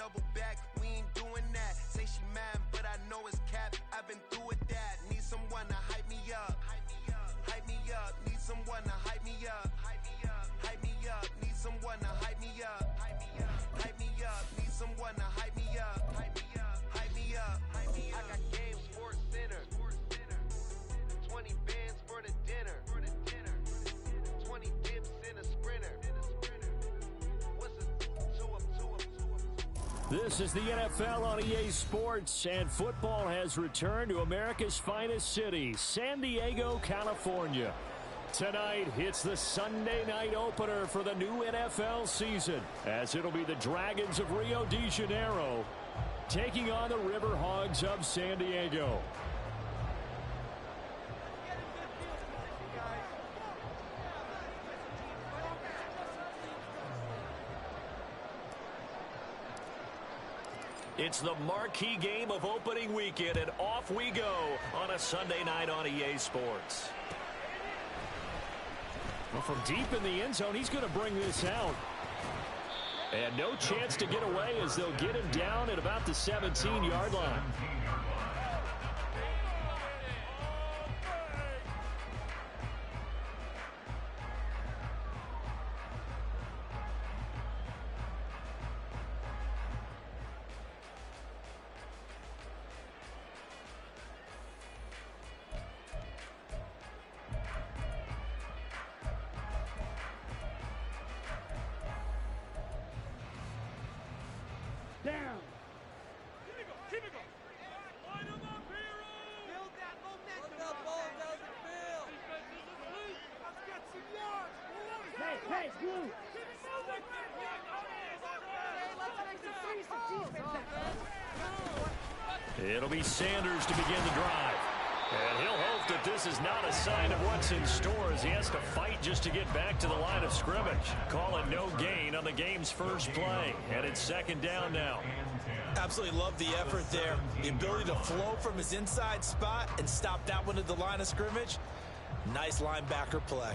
double back, we ain't doing that. Say she mad, but I know it's cap. I've been through with that. Need someone to hype me up. Hype me up. Need someone to hype me up. Hype me up. Need someone to hype me up. Hype me up. Need someone to hype me up. Hype me up. I got Game Sports Center. 20 bands for the dinner. 20 dips in a sprinter. This is the NFL on EA Sports, and football has returned to America's finest city, San Diego, California. Tonight, it's the Sunday night opener for the new NFL season, as it'll be the Dragons of Rio de Janeiro taking on the River Hogs of San Diego. It's the marquee game of opening weekend, and off we go on a Sunday night on EA Sports. Well, from deep in the end zone, he's going to bring this out. And no chance to get away as they'll get him down at about the 17-yard line. Down. Keep it going. Line them up, hero. Build that momentum. Let that ball doesn't build. Let's get some yards. Hey, Blue. Keep it moving. Let's make some defense. It'll be Sanders to begin the drive. And he'll hope that this is not a sign of what's in store as he has to fight just to get back to the line of scrimmage. Call it no gain on the game's first play. And it's second down now. Absolutely love the effort there. The ability to flow from his inside spot and stop that one at the line of scrimmage. Nice linebacker play.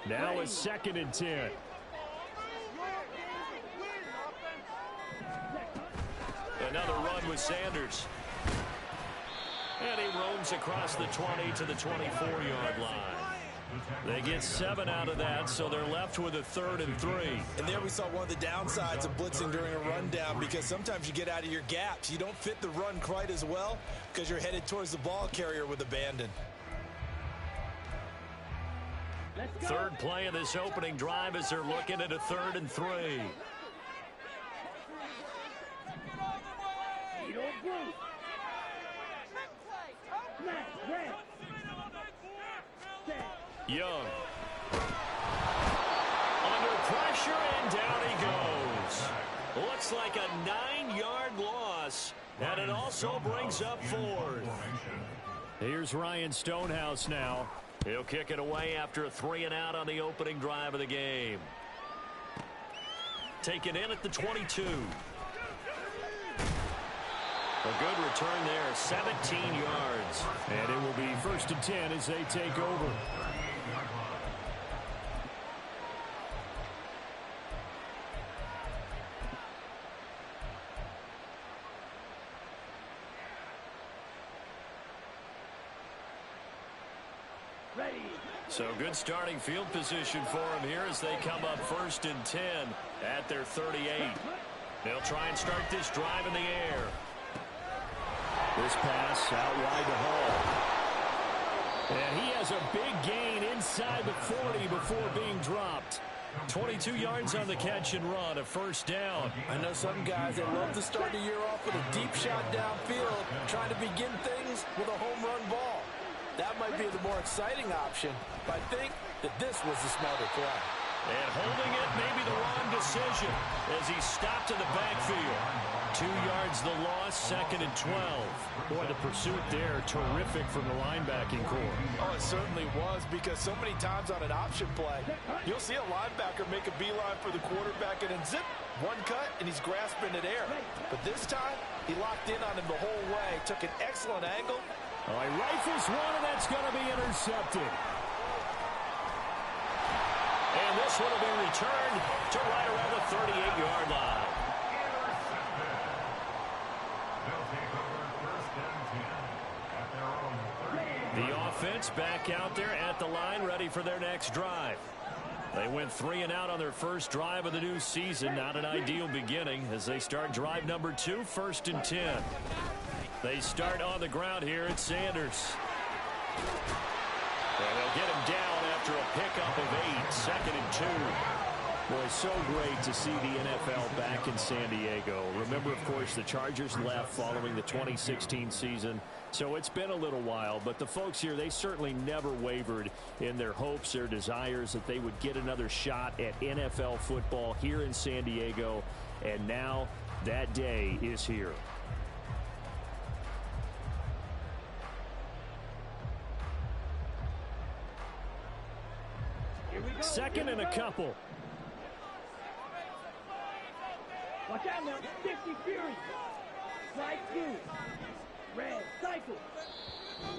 Now it's 2nd and 10. Another run with Sanders. And he roams across the 20 to the 24-yard line. They get 7 out of that, so they're left with a 3rd and 3. And there we saw one of the downsides of blitzing during a rundown, because sometimes you get out of your gaps. You don't fit the run quite as well because you're headed towards the ball carrier with abandon. Third play of this opening drive as they're looking at a 3rd and 3. Young. Under pressure, and down he goes. Looks like a 9-yard loss, and it also brings up 4th. Here's Ryan Stonehouse now. He'll kick it away after a 3-and-out on the opening drive of the game. Taken in at the 22. A good return there, 17 yards. And it will be 1st and 10 as they take over. So good starting field position for them here as they come up 1st and 10 at their 38. They'll try and start this drive in the air. This pass out wide to Hall. And he has a big gain inside the 40 before being dropped. 22 yards on the catch and run, a 1st down. I know some guys that love to start the year off with a deep shot downfield, trying to begin things with a home run ball. That might be the more exciting option, but I think that this was the smarter play. And holding it, maybe the decision as he stopped in the backfield. 2 yards the loss, 2nd and 12. Boy, the pursuit there, terrific from the linebacking core. Oh, it certainly was, because so many times on an option play, you'll see a linebacker make a beeline for the quarterback and then zip, one cut, and he's grasping at air. But this time, he locked in on him the whole way, took an excellent angle. Oh, he rifles one, and that's going to be intercepted. And this one will be returned to right around the 38-yard line. The offense back out there at the line, ready for their next drive. They went 3 and out on their first drive of the new season. Not an ideal beginning as they start drive number 2, 1st and 10. They start on the ground here at Sanders. And they'll get him down after a pickup of 8, 2nd and 2. Boy, so great to see the NFL back in San Diego. Remember, of course, the Chargers left following the 2016 season, so it's been a little while. But the folks here, they certainly never wavered in their hopes, their desires that they would get another shot at NFL football here in San Diego. And now that day is here. Second and a couple. Watch out now. 50 Fury. Slide through. Red. Cycle.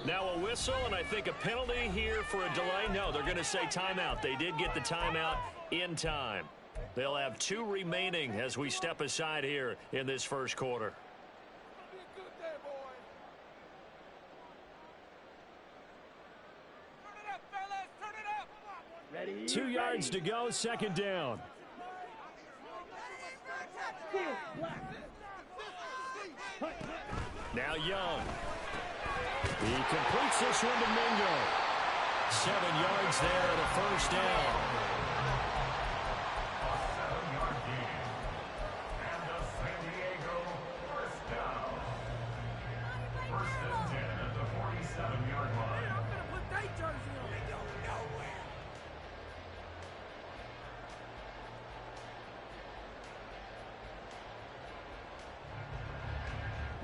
Now a whistle, and I think a penalty here for a delay. No, they're going to say timeout. They did get the timeout in time. They'll have 2 remaining as we step aside here in this first quarter. Ready. 2 yards to go, 2nd down. Now Young. He completes this one to Mingo. 7 yards there and a first down. And the San Diego first down. 1st and 10 at the 47-yard line. I'm gonna put that jersey on. They go nowhere.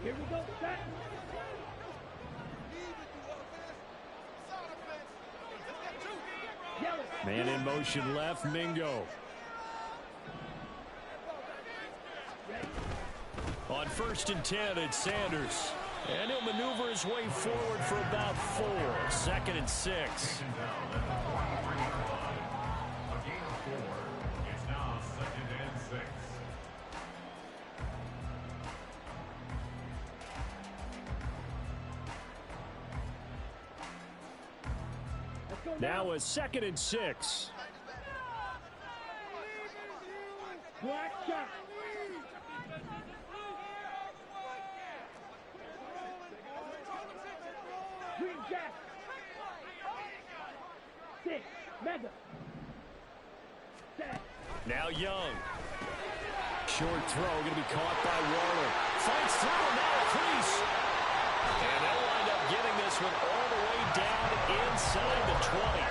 Here we go, set. Man in motion left, Mingo. On 1st and 10, it's Sanders. And he'll maneuver his way forward for about 4. 2nd and 6. A gain of 4. It's now 2nd and 6. Now a 2nd and 6. Black shot. Green jack. 6. Mega. Set. Now Young. Short throw, going to be caught by Waller. Fights through, and now a crease. And they'll wind up getting this one all the way down inside the 20.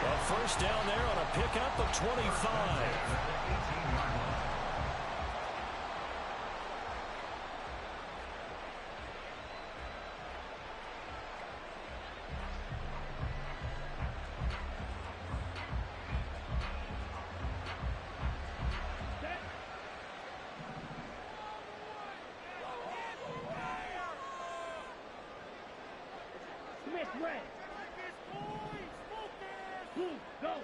A first down there on a pickup of 25. Smith red. Blue, go.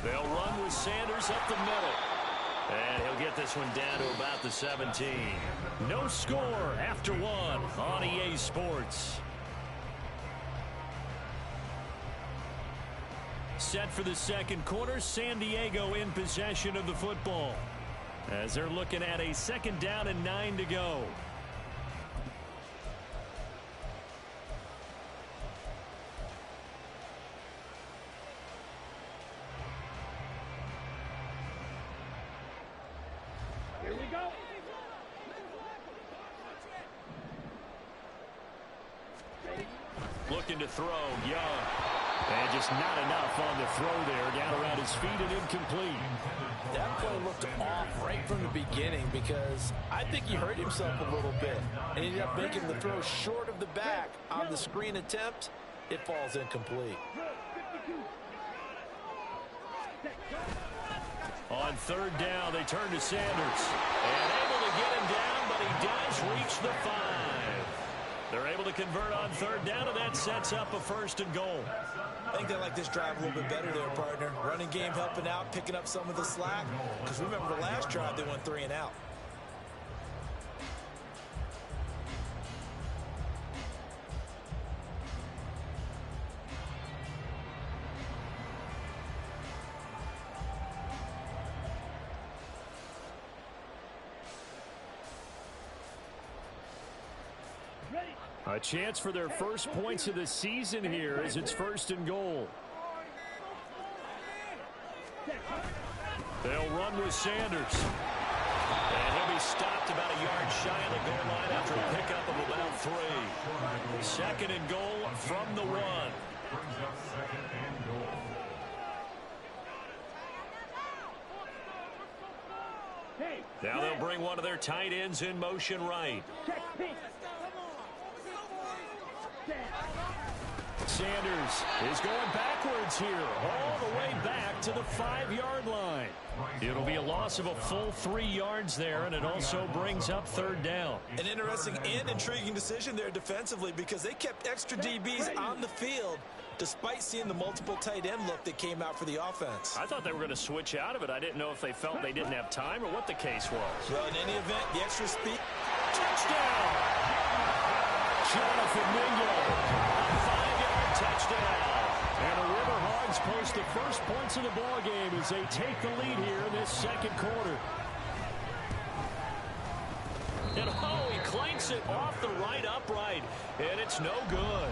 They'll run with Sanders up the middle. And he'll get this one down to about the 17. No score after 1 on EA Sports. Set for the second quarter, San Diego in possession of the football, as they're looking at a 2nd down and 9 to go. Here we go. Looking to throw, Young. And Just not enough on the throw there. Down around his feet and incomplete. That play looked off right from the beginning because I think he hurt himself a little bit. And he ended up making the throw short of the back on the screen attempt. It falls incomplete. On third down, they turn to Sanders. And able to get him down, but he does reach the 5. They're able to convert on third down, and that sets up a 1st and goal. I think they like this drive a little bit better there, partner. Running game helping out, picking up some of the slack. Because remember the last drive, they went 3 and out. A chance for their first points of the season here as it's 1st and goal. They'll run with Sanders. And he'll be stopped about a yard shy of the goal line after a pickup of about 3. 2nd and goal from the 1. Now they'll bring one of their tight ends in motion right. Sanders is going backwards here, all the way back to the 5-yard line. It'll be a loss of a full 3 yards there, and it also brings up 3rd down. An interesting and intriguing decision there defensively because they kept extra DBs on the field despite seeing the multiple tight end look that came out for the offense. I thought they were going to switch out of it. I didn't know if they felt they didn't have time or what the case was. Well, in any event, the extra speed. Touchdown! Jonathan Mingo. Touchdown. And the Riverhogs post the first points of the ball game as they take the lead here in this 2nd quarter. And oh, he clanks it off the right upright, and it's no good.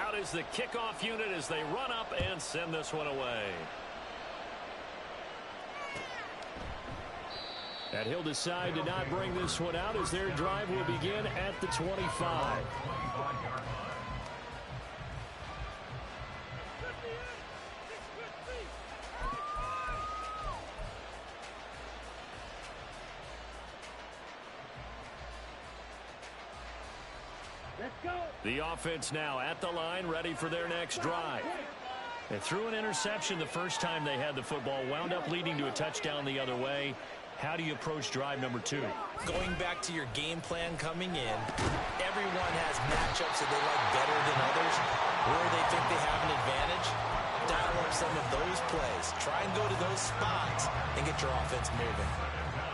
Out is the kickoff unit as they run up and send this one away. And he'll decide to not bring this one out as their drive will begin at the 25. Let's go. The offense now at the line, ready for their next drive. They threw an interception the first time they had the football, wound up leading to a touchdown the other way. How do you approach drive number 2? Going back to your game plan coming in, everyone has matchups that they like better than others. Where they think they have an advantage, dial up some of those plays. Try and go to those spots and get your offense moving.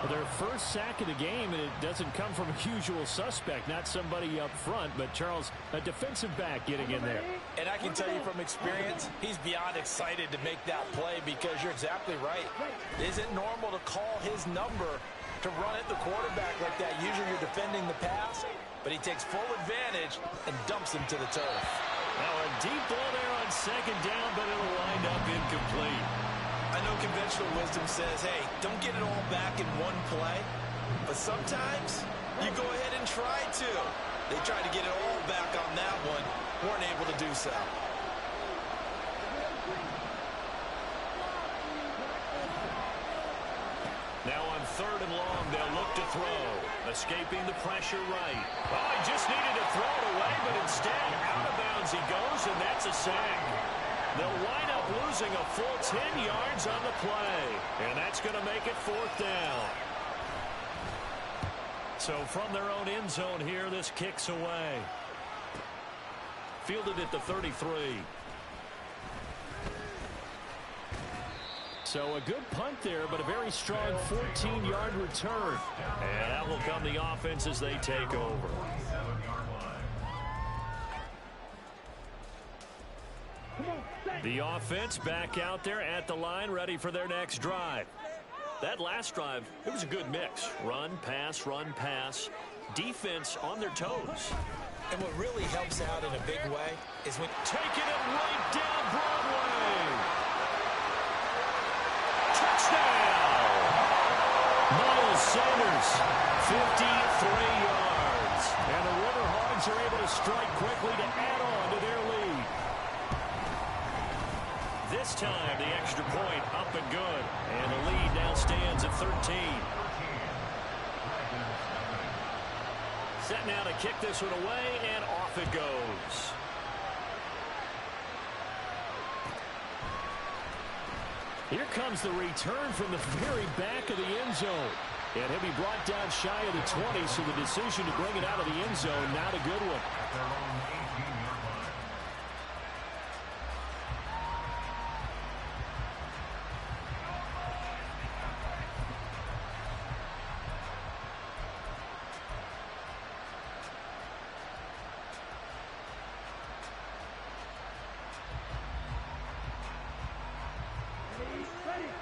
Well, their first sack of the game, and it doesn't come from a usual suspect, not somebody up front, but Charles, a defensive back getting in there. And I can tell you from experience, he's beyond excited to make that play because you're exactly right. It isn't normal to call his number to run at the quarterback like that. Usually you're defending the pass, but he takes full advantage and dumps him to the turf. Now a deep ball there on 2nd down, but it'll wind up incomplete. I know conventional wisdom says, hey, don't get it all back in one play. But sometimes you go ahead and try to. They tried to get it all back on that one. Weren't able to do so. Now on 3rd and long, they'll look to throw. Escaping the pressure right. Oh, he just needed to throw it away, but instead, out of bounds he goes, and that's a sack. They'll wind up losing a full 10 yards on the play. And that's going to make it 4th down. So from their own end zone here, this kicks away. Fielded at the 33. So a good punt there, but a very strong 14-yard return. And that will come the offense as they take over. The offense back out there at the line, ready for their next drive. That last drive, it was a good mix. Run, pass, defense on their toes. And what really helps out in a big way is when taking it right down Broadway. Touchdown! Miles Sanders, 53 yards. And the Riverhogs Ravens are able to strike quickly to add on to their lead. This time, the extra point up and good. And the lead now stands at 13. Set now to kick this one away, and off it goes. Here comes the return from the very back of the end zone. And he'll be brought down shy of the 20, so the decision to bring it out of the end zone, not a good one.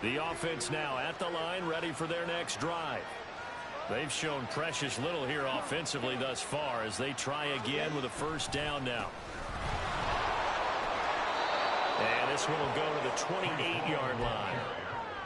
The offense now at the line, ready for their next drive. They've shown precious little here offensively thus far as they try again with a first down now. And this one will go to the 28-yard line.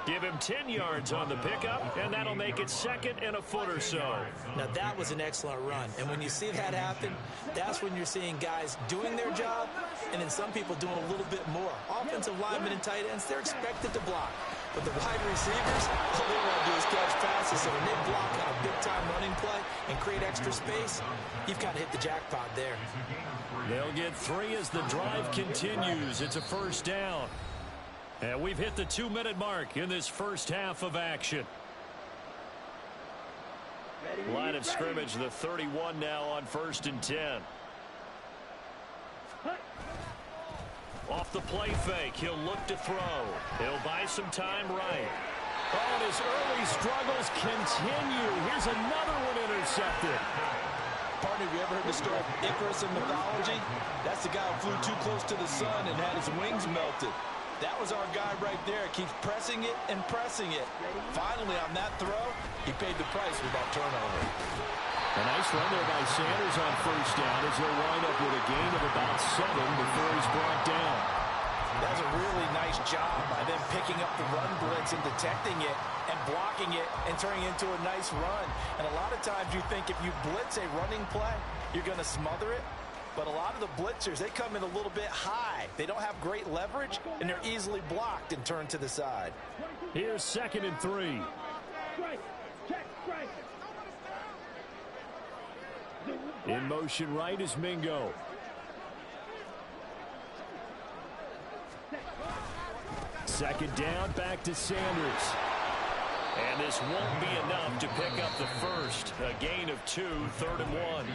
Give him 10 yards on the pickup, and that'll make it second and a foot or so. Now, that was an excellent run. And when you see that happen, that's when you're seeing guys doing their job and then some people doing a little bit more. Offensive linemen and tight ends, they're expected to block. But the wide receivers, all they want to do is catch passes. So when they block on a big-time running play and create extra space, you've got to hit the jackpot there. They'll get 3 as the drive continues. It's a first down. And we've hit the 2-minute mark in this first half of action. Line of scrimmage, the 31 now on 1st and 10. Off the play fake, he'll look to throw. He'll buy some time right. Oh, and his early struggles continue. Here's another one intercepted. Partner, have you ever heard the story of Icarus in mythology? That's the guy who flew too close to the sun and had his wings melted. That was our guy right there. Keeps pressing it and pressing it. Finally, on that throw, he paid the price with that turnover. A nice run there by Sanders on first down as he'll wind up with a gain of about 7 before he's brought down. That's a really nice job by them picking up the run blitz and detecting it and blocking it and turning it into a nice run. And a lot of times you think if you blitz a running play, you're going to smother it. But a lot of the blitzers, they come in a little bit high. They don't have great leverage, and they're easily blocked and turned to the side. Here's 2nd and 3. In motion right is Mingo. Second down, back to Sanders. And this won't be enough to pick up the first. A gain of 2, 3rd and 1.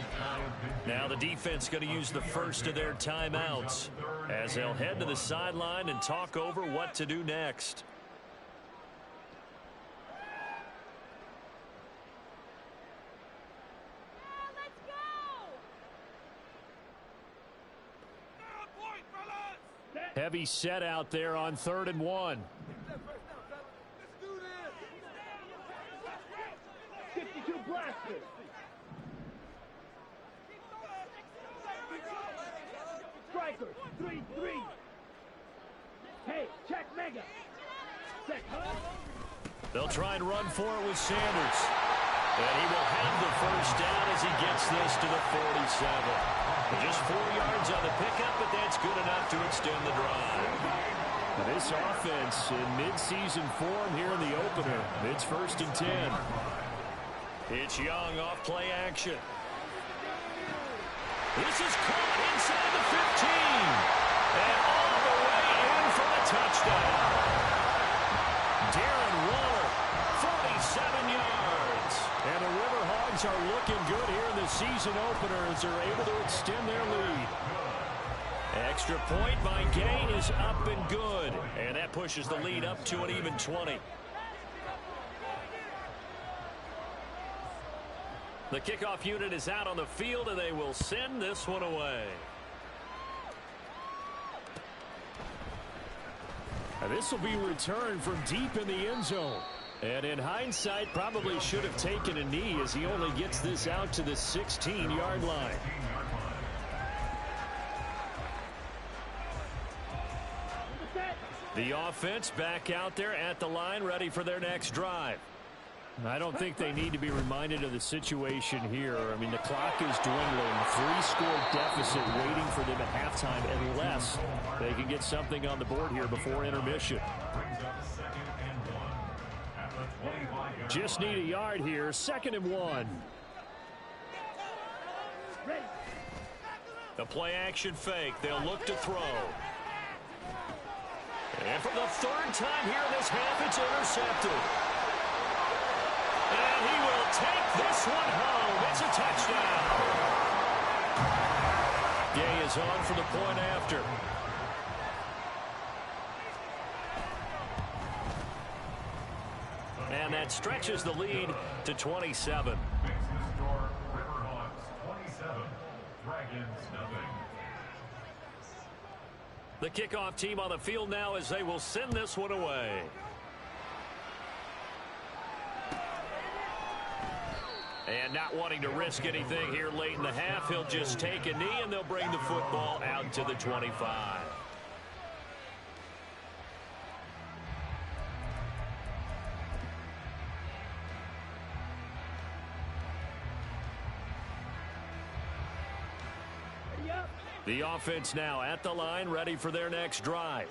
Now the defense going to use the first of their timeouts as they'll head to the sideline and talk over what to do next. Heavy set out there on 3rd and 1. Strikers, 3-3. Hey, check Mega. They'll try and run for it with Sanders. And he will have the first down as he gets this to the 47. Just 4 yards on the pickup, but that's good enough to extend the drive. This offense in mid-season form here in the opener. It's 1st and 10. It's Young off play action. This is caught inside the 15. And all the way in for the touchdown. Darren Waller, 47 yards. And the Riverhogs are looking good here in the season opener as they're able to extend their lead. Extra point by Gay is up and good. And that pushes the lead up to an even 20. The kickoff unit is out on the field, and they will send this one away. And this will be returned from deep in the end zone. And in hindsight, probably should have taken a knee as he only gets this out to the 16-yard line. The offense back out there at the line, ready for their next drive. I don't think they need to be reminded of the situation here. I mean, the clock is dwindling. 3-score deficit waiting for them at halftime unless they can get something on the board here before intermission. Just need a yard here. 2nd and 1. The play action fake. They'll look to throw. And for the 3rd time here in this half, it's intercepted. And he will take this one home. It's a touchdown. Gay is on for the point after. And that stretches the lead to 27. The kickoff team on the field now as they will send this one away. And not wanting to risk anything here late in the half, he'll just take a knee and they'll bring the football out to the 25. The offense now at the line, ready for their next drive.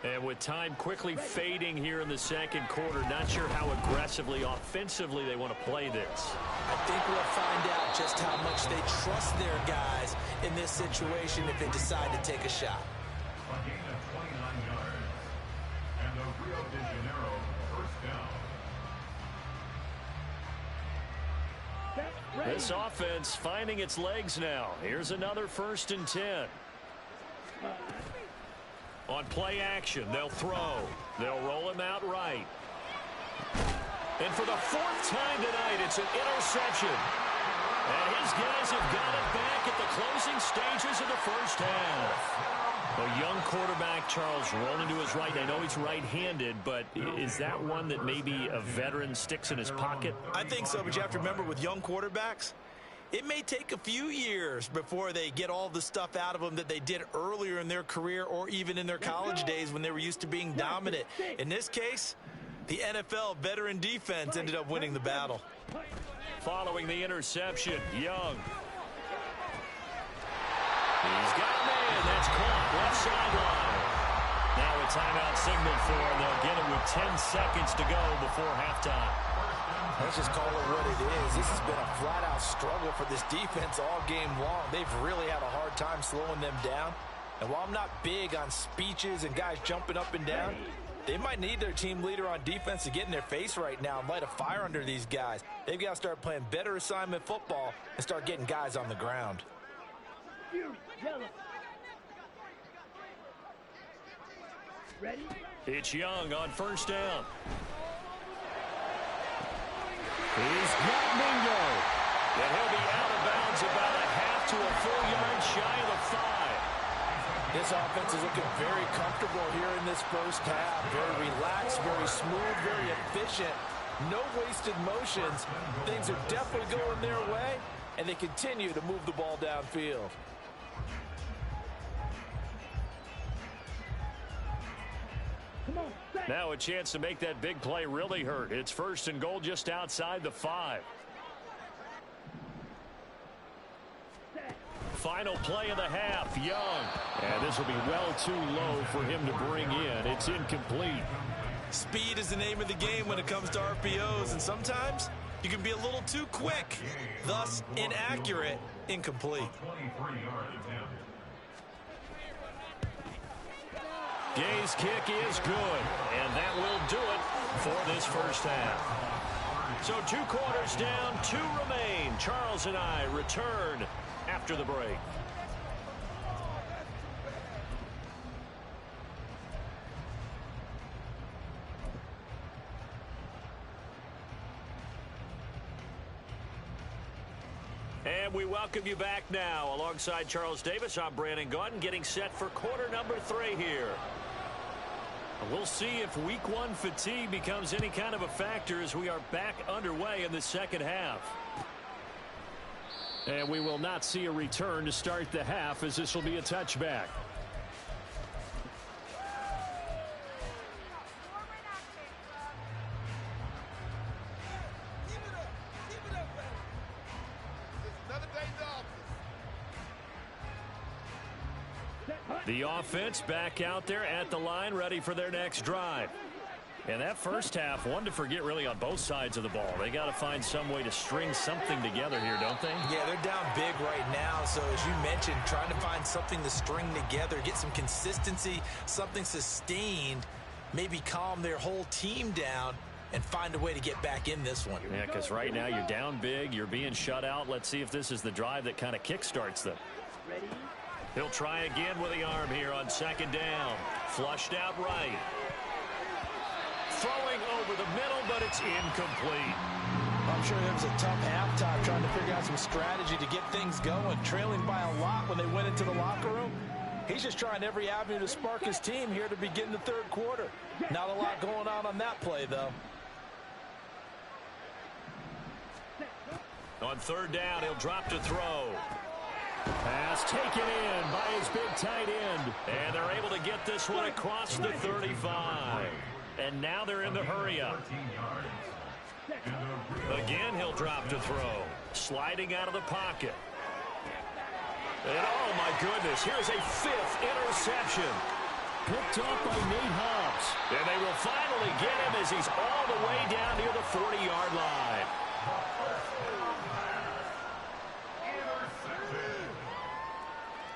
And with time quickly fading here in the 2nd quarter, not sure how aggressively, offensively they want to play this. I think we'll find out just how much they trust their guys in this situation if they decide to take a shot. A gain of 29 yards. And the Rio de Janeiro 1st down. This offense finding its legs now. Here's another 1st and 10. On play action, they'll throw. They'll roll him out right. And for the 4th time tonight, it's an interception. And his guys have got it back at the closing stages of the 1st half. A young quarterback, Charles, rolling to his right. I know he's right-handed, but is that one that maybe a veteran sticks in his pocket? I think so, but you have to remember with young quarterbacks, it may take a few years before they get all the stuff out of them that they did earlier in their career or even in their college days when they were used to being dominant. In this case, the NFL veteran defense ended up winning the battle. Following the interception, Young. He's got a man. That's caught. Left sideline. Now a timeout signaled for, and they'll get it with 10 seconds to go before halftime. Let's just call it what it is. This has been a flat-out struggle for this defense all game long. They've really had a hard time slowing them down. And while I'm not big on speeches and guys jumping up and down, they might need their team leader on defense to get in their face right now and light a fire under these guys. They've got to start playing better assignment football and start getting guys on the ground. Ready? It's Young on 1st down. He's got Mingo. And he'll be out of bounds about a half to a full yard shy of the 5. This offense is looking very comfortable here in this 1st half. Very relaxed, very smooth, very efficient. No wasted motions. Things are definitely going their way, and they continue to move the ball downfield. Now a chance to make that big play really hurt. It's 1st and goal just outside the 5. Final play of the half, Young. And this will be well too low for him to bring in. It's incomplete. Speed is the name of the game when it comes to RPOs, and sometimes you can be a little too quick, thus inaccurate, incomplete. 23-yard attempt. Gay's kick is good, and that will do it for this 1st half. So 2 quarters down, 2 remain. Charles and I return after the break. And we welcome you back now. Alongside Charles Davis, I'm Brandon Gaudin, getting set for quarter number 3 here. We'll see if week 1 fatigue becomes any kind of a factor as we are back underway in the 2nd half. And we will not see a return to start the half, as this will be a touchback. The offense back out there at the line, ready for their next drive. And that first half, one to forget really on both sides of the ball. They got to find some way to string something together here, don't they? Yeah, they're down big right now. So as you mentioned, trying to find something to string together, get some consistency, something sustained, maybe calm their whole team down and find a way to get back in this one. Yeah, because right now you're down big, you're being shut out. Let's see if this is the drive that kind of kickstarts them. Ready? He'll try again with the arm here on second down. Flushed out right. Throwing over the middle, but it's incomplete. I'm sure it was a tough halftime trying to figure out some strategy to get things going. Trailing by a lot when they went into the locker room. He's just trying every avenue to spark his team here to begin the third quarter. Not a lot going on that play, though. On third down, he'll drop to throw. Pass taken in by his big tight end. And they're able to get this one across the 35. And now they're in the hurry-up. Again, he'll drop to throw. Sliding out of the pocket. And oh, my goodness, here's a fifth interception. Picked off by Nate Hobbs. And they will finally get him as he's all the way down near the 40-yard line.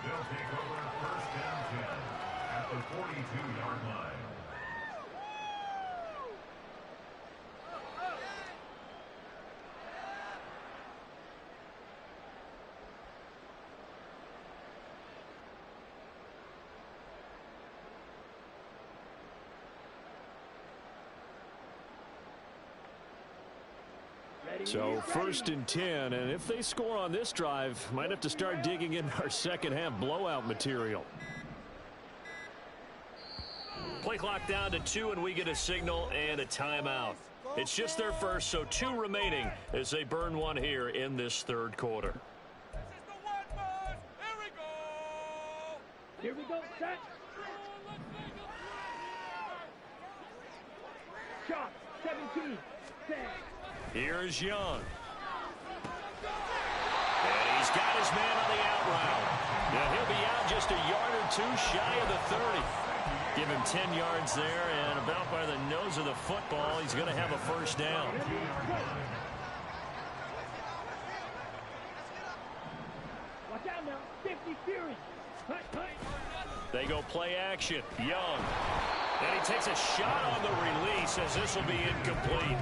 They'll take over first and 10 at the 42-yard line. So first and 10, and if they score on this drive, might have to start digging in our second half blowout material. Play clock down to 2, and we get a signal and a timeout. It's just their first, so 2 remaining as they burn one here in this third quarter. Here we go, set. Shot, 17, set. Here's Young. And he's got his man on the out route. Now he'll be out just a yard or 2 shy of the 30. Give him 10 yards there, and about by the nose of the football, he's going to have a first down. Watch out now, 50 Fury. They go play action. Young. And he takes a shot on the release as this will be incomplete.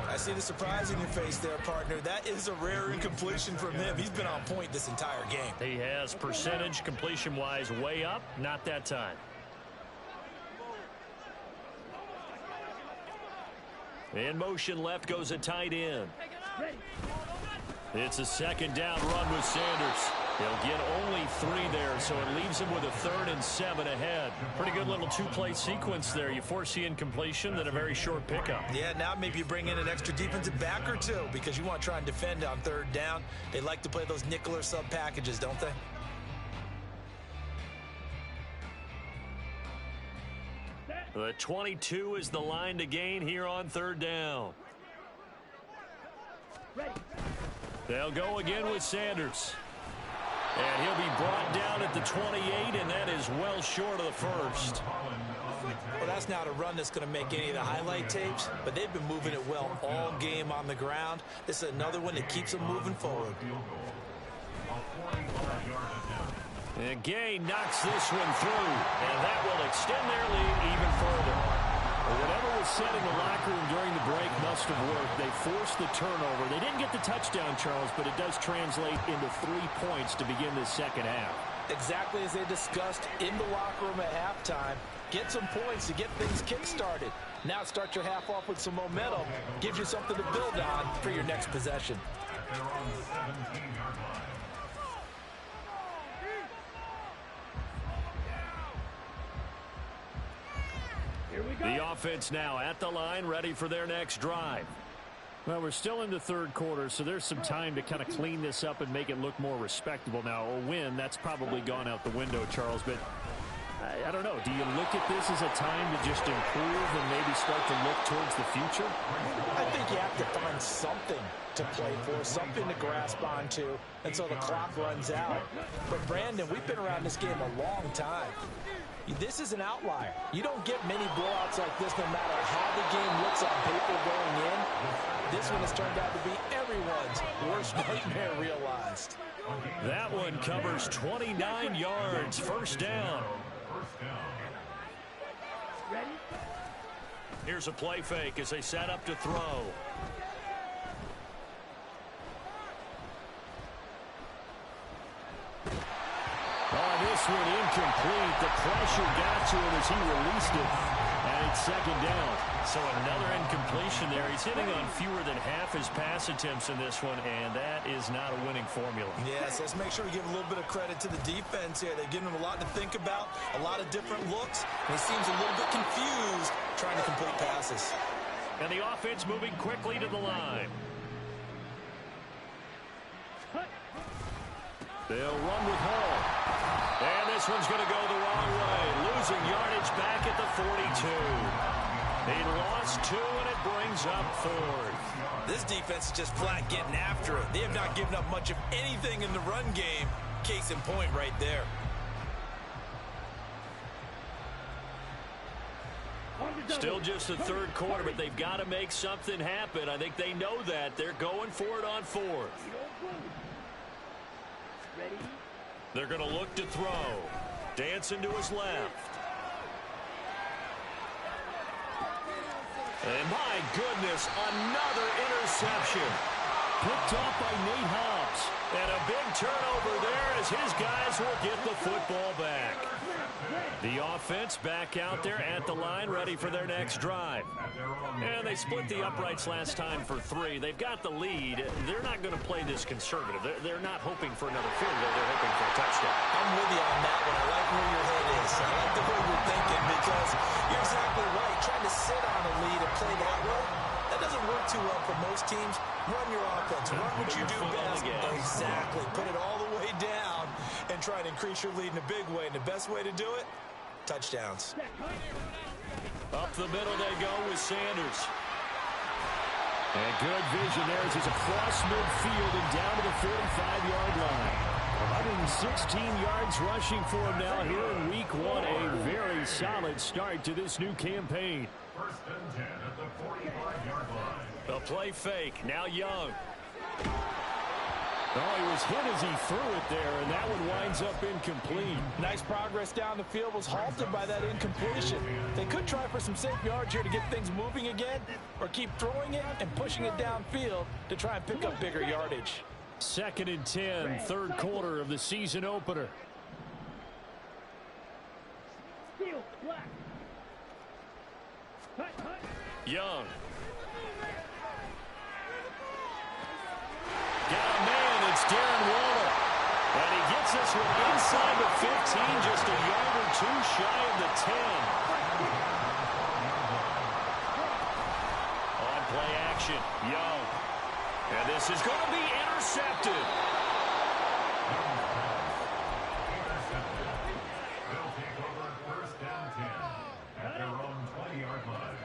I see the surprise in your face there, partner. That is a rare incompletion from him. He's been on point this entire game. He has percentage completion-wise way up. Not that time. In motion left goes a tight end. It's a second down run with Sanders. He'll get only 3 there, so it leaves him with a 3rd and 7 ahead. Pretty good little 2-play sequence there. You force the incompletion, then a very short pickup. Yeah, now maybe you bring in an extra defensive back or 2 because you want to try and defend on third down. They like to play those nickel or sub packages, don't they? The 22 is the line to gain here on third down. They'll go again with Sanders. And he'll be brought down at the 28, and that is well short of the first. Well, that's not a run that's going to make any of the highlight tapes, but they've been moving it well all game on the ground. This is another one that keeps them moving forward. And Gay knocks this one through, and that will extend their lead even further. Whatever was said in the locker room during the break must have worked. They forced the turnover. They didn't get the touchdown, Charles, but it does translate into 3 points to begin this second half. Exactly as they discussed in the locker room at halftime. Get some points to get things kick-started. Now start your half off with some momentum. Gives you something to build on for your next possession. They're on the 17-yard line. The offense now at the line, ready for their next drive. Well, we're still in the third quarter, so there's some time to kind of clean this up and make it look more respectable. Now, a win, that's probably gone out the window, Charles, but I don't know. Do you look at this as a time to just improve and maybe start to look towards the future? I think you have to find something to play for, something to grasp onto until the clock runs out. But, Brandon, we've been around this game a long time. This is an outlier. You don't get many blowouts like this no matter how the game looks on paper going in. This one has turned out to be everyone's worst nightmare realized. That one covers 29 yards. First down. Here's a play fake as they set up to throw. This one incomplete. The pressure got to him as he released it. And it's second down. So another incompletion there. He's hitting on fewer than half his pass attempts in this one, and that is not a winning formula. Yes, let's make sure we give a little bit of credit to the defense here. They've given him a lot to think about, a lot of different looks, and he seems a little bit confused trying to complete passes. And the offense moving quickly to the line. They'll run with Hall. And this one's going to go the wrong way. Losing yardage back at the 42. He lost 2, and it brings up 4th. This defense is just flat getting after it. They have not given up much of anything in the run game. Case in point right there. Still just the third quarter, but they've got to make something happen. I think they know that. They're going for it on 4th. They're going to look to throw. Dancing to his left. And my goodness, another interception. Picked off by Nate Hobbs. And a big turnover there as his guys will get the football back. The offense back out there at the line, ready for their next drive. And they split the uprights last time for 3. They've got the lead. They're not going to play this conservative. They're not hoping for another field goal. They're hoping for a touchdown. I'm with you on that one. I like where your head is. I like the way you're thinking because you're exactly right. Trying to sit on a lead and play that way, that doesn't work too well for most teams. Run your offense. Run what you do best. Exactly. Put it all the way down and try and increase your lead in a big way. And the best way to do it, touchdowns. Up the middle they go with Sanders. And good vision there as he's across midfield and down to the 45-yard line. 116 yards rushing for him now here in week 1. A very solid start to this new campaign. First and 10 at the 45-yard line. A play fake. Now Young. Oh, he was hit as he threw it there, and that one winds up incomplete. Nice progress down the field, was halted by that incompletion. They could try for some safe yards here to get things moving again, or keep throwing it and pushing it downfield to try and pick up bigger yardage. 2nd and 10, third quarter of the season opener. Young. Got a man, it's Darren Waller. And he gets this one inside the 15, just a yard or 2 shy of the 10. On play action, Young. And this is going to be intercepted. They'll take over first down 10 at their own 20-yard line.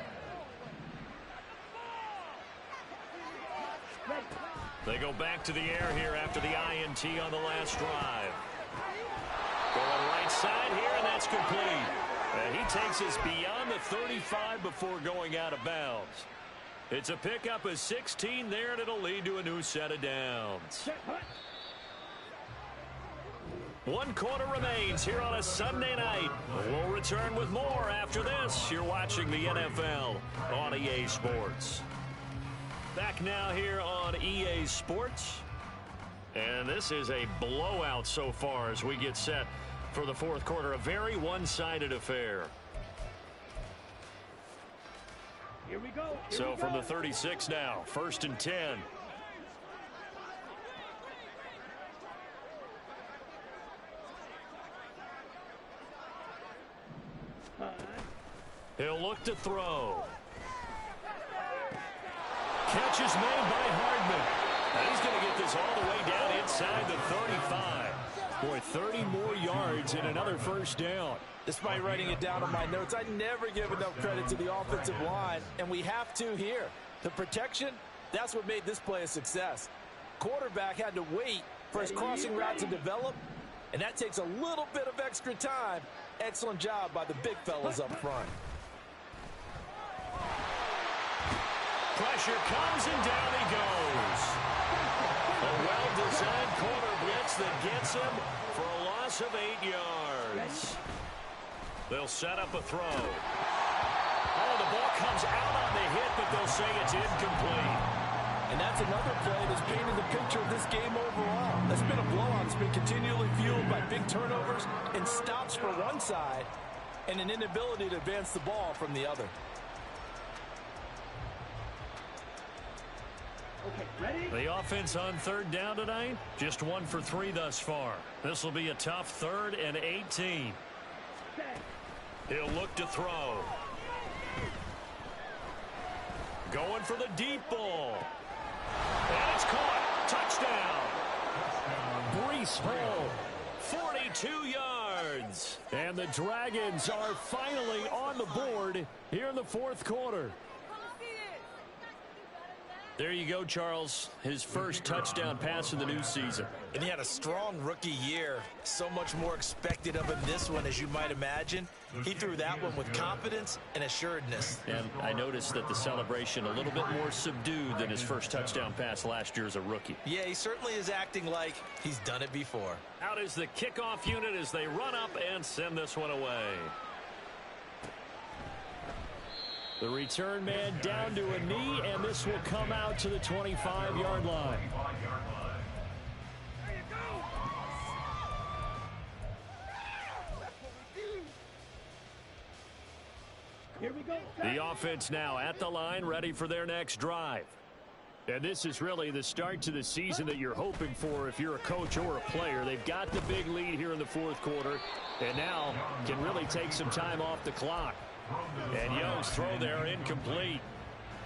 They go back to the air here after the INT on the last drive. Going right side here, and that's complete. And he takes us beyond the 35 before going out of bounds. It's a pickup of 16 there, and it'll lead to a new set of downs. 1 quarter remains here on a Sunday night. We'll return with more after this. You're watching the NFL on EA Sports. Back now here on EA Sports. And this is a blowout so far as we get set for the 4th quarter. A very one-sided affair. Here we go. So from the 36 now, 1st and 10. He'll look to throw. Catch is made by Hardman. And he's going to get this all the way down inside the 35. Boy, 30 more yards and another first down. Despite writing it down on my notes, I never give enough credit to the offensive line, and we have to here. The protection, that's what made this play a success. Quarterback had to wait for his crossing route to develop, and that takes a little bit of extra time. Excellent job by the big fellas up front. Pressure comes, and down he goes. A well-designed corner blitz that gets him for a loss of 8 yards. They'll set up a throw. Oh, the ball comes out on the hit, but they'll say it's incomplete. And that's another play that's painted the picture of this game overall. That's been a blowout. It's been continually fueled by big turnovers and stops for one side and an inability to advance the ball from the other. The offense on third down tonight, just 1 for 3 thus far. This will be a tough 3rd and 18. He'll look to throw. Going for the deep ball. And it's caught. Touchdown. Breece Hall, 42 yards. And the Dragons are finally on the board here in the 4th quarter. There you go, Charles. His first touchdown pass of the new season. And he had a strong rookie year. So much more expected of him this one, as you might imagine. He threw that one with confidence and assuredness. And I noticed that the celebration a little bit more subdued than his first touchdown pass last year as a rookie. Yeah, he certainly is acting like he's done it before. Out is the kickoff unit as they run up and send this one away. The return man down to a knee, and this will come out to the 25-yard line. Here we go. The offense now at the line, ready for their next drive. And this is really the start to the season that you're hoping for if you're a coach or a player. They've got the big lead here in the 4th quarter, and now can really take some time off the clock. And Young's throw there incomplete.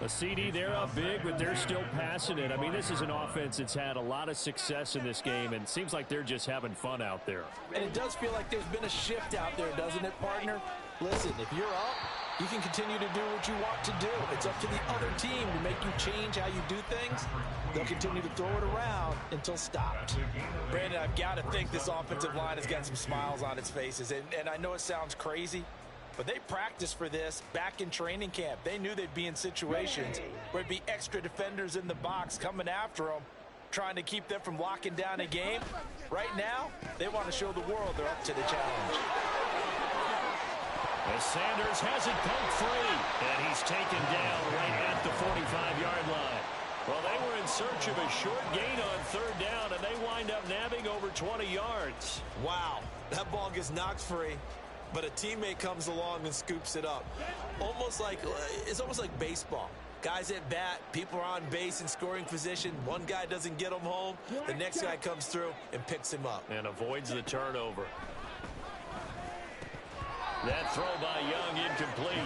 A CD there up big, but they're still passing it. I mean, this is an offense that's had a lot of success in this game, and it seems like they're just having fun out there. And it does feel like there's been a shift out there, doesn't it, partner? Listen, if you're up, you can continue to do what you want to do. It's up to the other team to make you change how you do things. They'll continue to throw it around until stopped. Brandon, I've got to think this offensive line has got some smiles on its faces. And I know it sounds crazy, but they practiced for this back in training camp. They knew they'd be in situations where there'd be extra defenders in the box coming after them, trying to keep them from locking down a game. Right now, they want to show the world they're up to the challenge. As Sanders has it poked free, and he's taken down right at the 45-yard line. Well, they were in search of a short gain on third down, and they wind up nabbing over 20 yards. Wow, that ball gets knocked free, but a teammate comes along and scoops it up. It's almost like baseball. Guys at bat, people are on base in scoring position. One guy doesn't get him home. The next guy comes through and picks him up. And avoids the turnover. That throw by Young incomplete.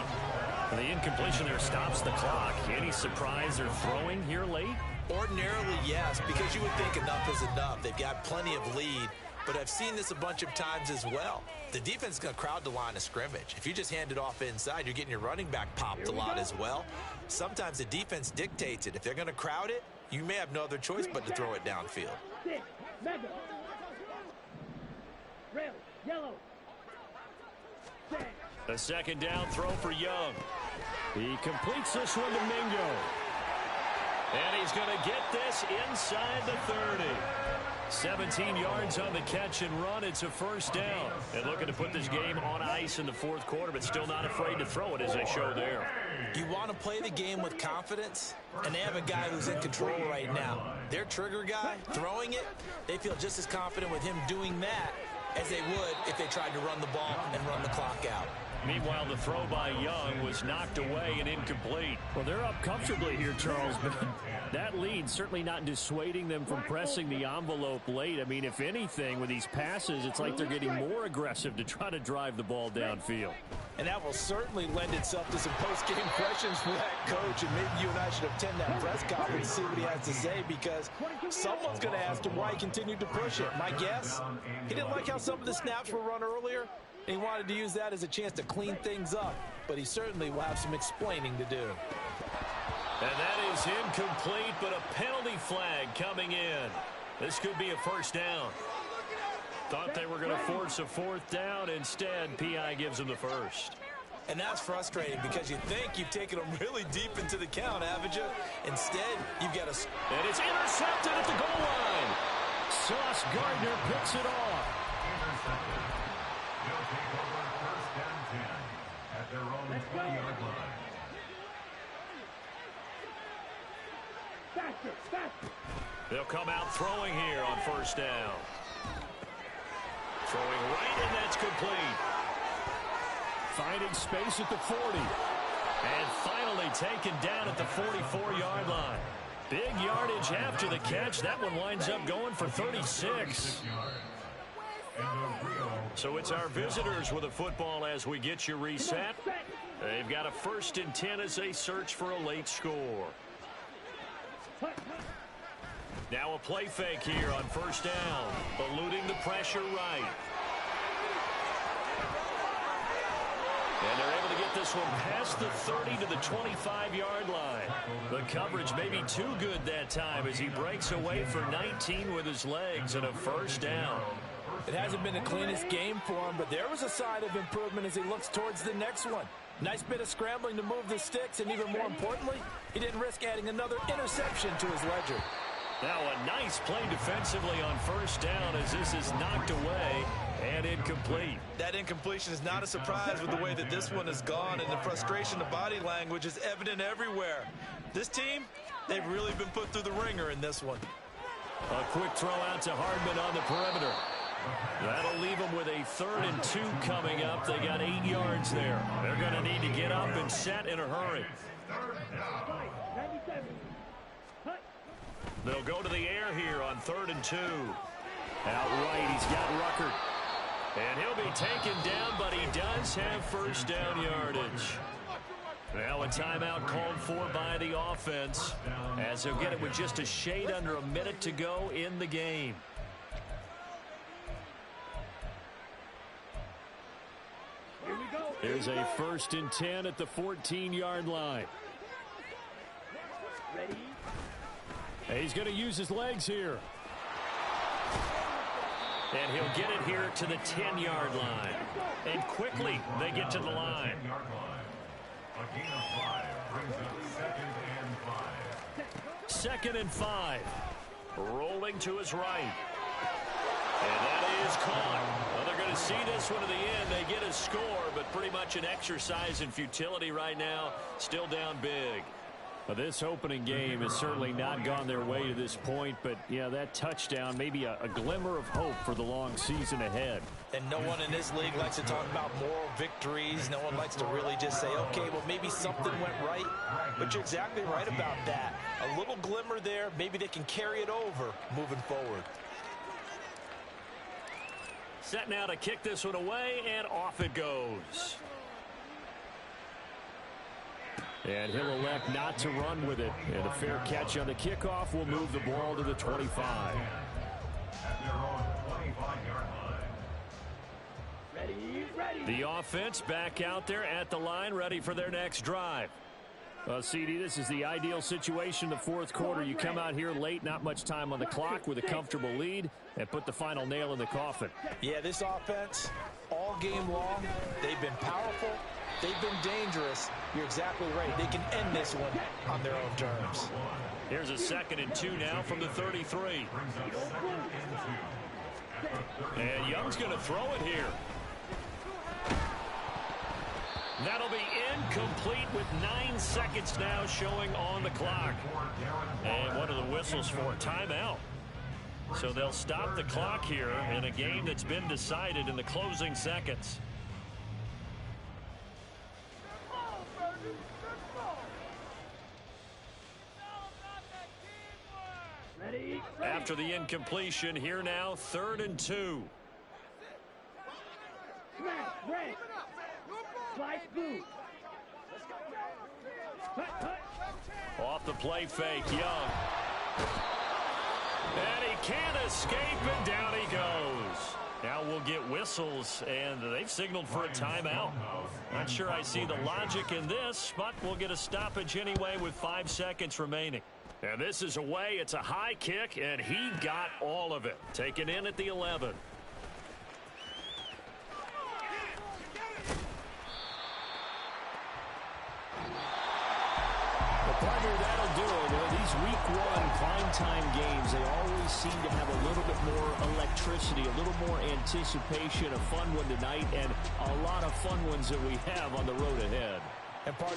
The incompletion there stops the clock. Any surprise they're throwing here late? Ordinarily, yes, because you would think enough is enough. They've got plenty of lead, but I've seen this a bunch of times as well. The defense is going to crowd the line of scrimmage. If you just hand it off inside, you're getting your running back popped a lot as well. Sometimes the defense dictates it. If they're going to crowd it, you may have no other choice but to throw it downfield. Mega. Red, yellow. A second down throw for Young. He completes this one to Mingo. And he's going to get this inside the 30. 17 yards on the catch and run. It's a first down. And looking to put this game on ice in the 4th quarter, but still not afraid to throw it as they show there. You want to play the game with confidence, and they have a guy who's in control right now. Their trigger guy, throwing it, they feel just as confident with him doing that as they would if they tried to run the ball and run the clock out. Meanwhile, the throw by Young was knocked away and incomplete. Well, they're up comfortably here, Charles, but that lead certainly not dissuading them from pressing the envelope late. I mean, if anything, with these passes, it's like they're getting more aggressive to try to drive the ball downfield. And that will certainly lend itself to some post-game questions for that coach, and maybe you and I should attend that press conference and see what he has to say, because someone's going to ask him why he continued to push it. My guess, he didn't like how some of the snaps were run earlier. He wanted to use that as a chance to clean things up, but he certainly will have some explaining to do. And that is incomplete, but a penalty flag coming in. This could be a first down. Thought they were going to force a fourth down. Instead, P.I. gives them the first. And that's frustrating because you think you've taken them really deep into the count, haven't you? Instead, you've got a... And it's intercepted at the goal line. Sauce Gardner picks it off. Intercepted. They'll take over first and 10 at their own 20-yard line. They'll come out throwing here on first down. Throwing right, and that's complete. Finding space at the 40. And finally taken down at the 44-yard line. Big yardage after the catch. That one winds up going for 36. So it's our visitors with a football as we get you reset. They've got a 1st and 10 as they search for a late score. Now a play fake here on first down. Eluding the pressure right. And they're able to get this one past the 30 to the 25-yard line. The coverage may be too good that time as he breaks away for 19 with his legs and a first down. It hasn't been the cleanest game for him, but there was a sign of improvement as he looks towards the next one. Nice bit of scrambling to move the sticks, and even more importantly, he didn't risk adding another interception to his ledger. Now a nice play defensively on first down as this is knocked away and incomplete. That incompletion is not a surprise with the way that this one has gone, and the frustration of body language is evident everywhere. This team, they've really been put through the ringer in this one. A quick throw out to Hardman on the perimeter. That'll leave them with a 3rd and 2 coming up. They got 8 yards there. They're going to need to get up and set in a hurry. They'll go to the air here on 3rd and 2. Out right, he's got Ruckert. And he'll be taken down, but he does have first down yardage. Now a timeout called for by the offense as he'll get it with just a shade under a minute to go in the game. Here's a 1st and 10 at the 14-yard line. Ready? And he's going to use his legs here. And he'll get it here to the 10-yard line. And quickly they get to the line. A gain of 5 brings up 2nd and 5. 2nd and 5. Rolling to his right. And that is caught. Well, they're going to see this one to the end. They get a score, but pretty much an exercise in futility right now. Still down big. Well, this opening game has certainly not gone their way to this point, but, yeah, that touchdown, maybe a glimmer of hope for the long season ahead. And no one in this league likes to talk about moral victories. No one likes to really just say, okay, well, maybe something went right. But you're exactly right about that. A little glimmer there, maybe they can carry it over moving forward. Set now to kick this one away, and off it goes. And he'll elect not to run with it. And a fair catch on the kickoff will move the ball to the 25. At their own 25-yard line. Ready. The offense back out there at the line, ready for their next drive. Well, CD, this is the ideal situation in the 4th quarter. You come out here late, not much time on the clock with a comfortable lead, and put the final nail in the coffin. Yeah, this offense, all game long, they've been powerful. They've been dangerous. You're exactly right. They can end this one on their own terms. Here's a 2nd and 2 now from the 33. And Young's going to throw it here. That'll be incomplete with 9 seconds now showing on the clock. And one of the whistles for timeout. So they'll stop the clock here in a game that's been decided in the closing seconds. Ready. After the incompletion, here now, 3rd and 2. Smash. Red. Slide through. Off the play fake, Young. And he can't escape, and down he goes. Now we'll get whistles, and they've signaled for a timeout. Not sure I see the logic in this, but we'll get a stoppage anyway with 5 seconds remaining. And this is away. It's a high kick, and he got all of it. Taken in at the 11. Partner, that'll do it. Well, these week one primetime games, they always seem to have a little bit more electricity, a little more anticipation, a fun one tonight, and a lot of fun ones that we have on the road ahead. And partner,